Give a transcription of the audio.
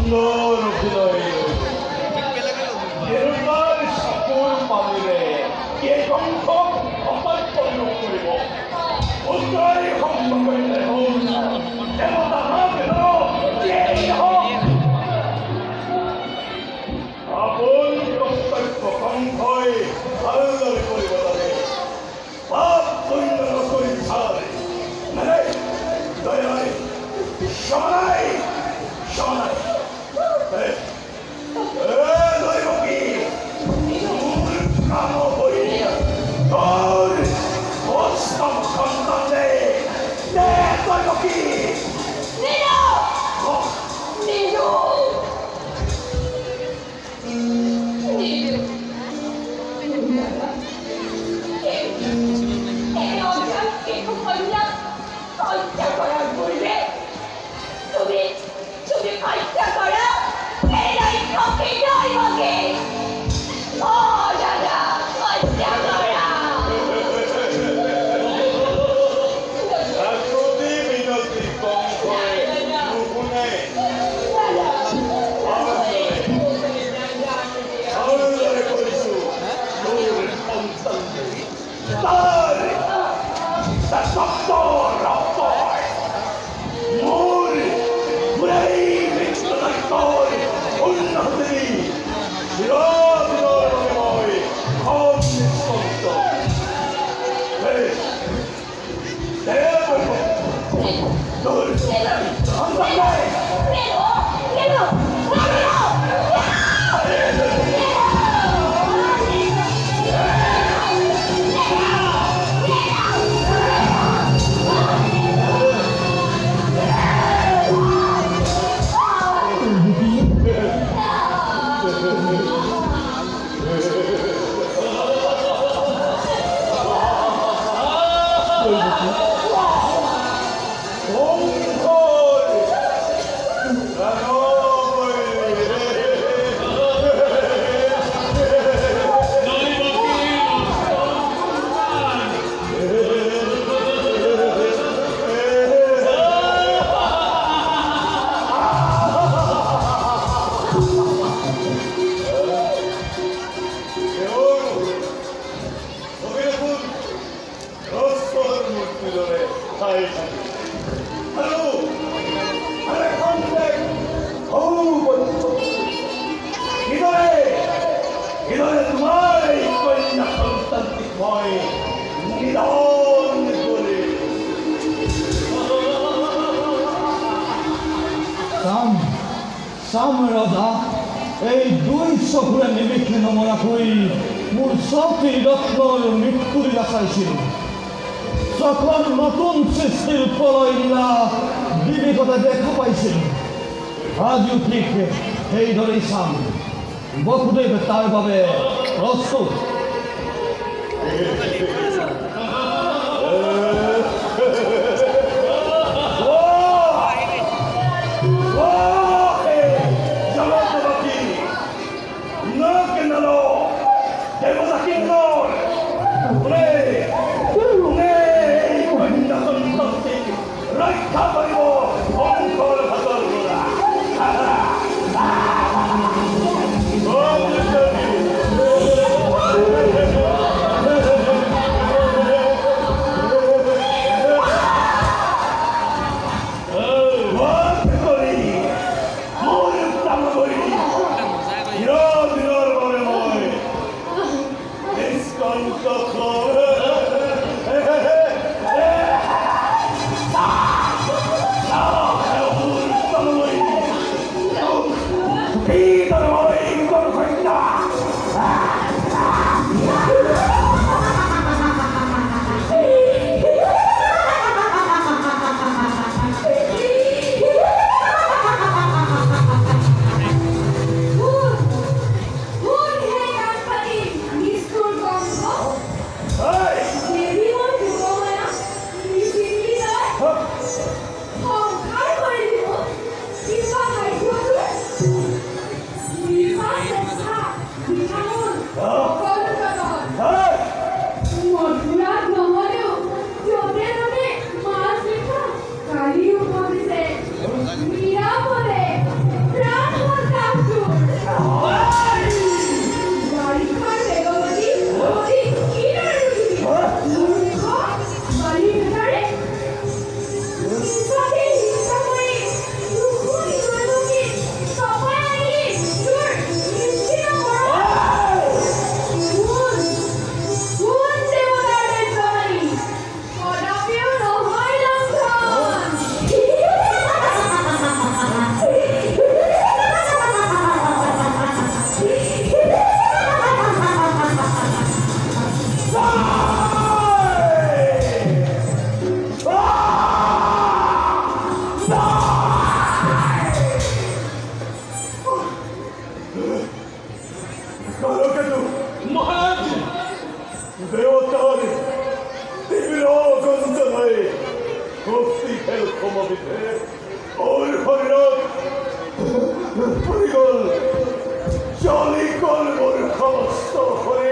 সুন্দর অভিনয় এরূপার সকল পালিলে কে কণ্ঠ অপাত্য করিব উত্তরাই সম্ভব করিলে হোক দেবতা আপন কর্তব্য কণ্ঠই ভালদৰে কৰিব লাগে পাপ পুণ্য নকৰি চালে মানে দয়াই সমানাই সমানাই দৈবকী মোৰ কাম কৰি তোৰ অষ্টম সন্তান দে দৈবকী রাধা এই দুই চকুৰে নিৰীক্ষে নমৰাকৈ মোৰ চকী ৰত্নৰ মৃত্যুৰ আচাইছিল যখন নতুন সৃষ্টিৰ প্ৰলয় লীলা বিবেকতা দেখা পাইছিল আজিও ঠিক সেইদৰেই চাম বসুদেৱ তাৰ বাবে প্ৰস্তুত সমবিধে ওর হরিরথ পরিগল জলিকল মোর সমস্ত হরি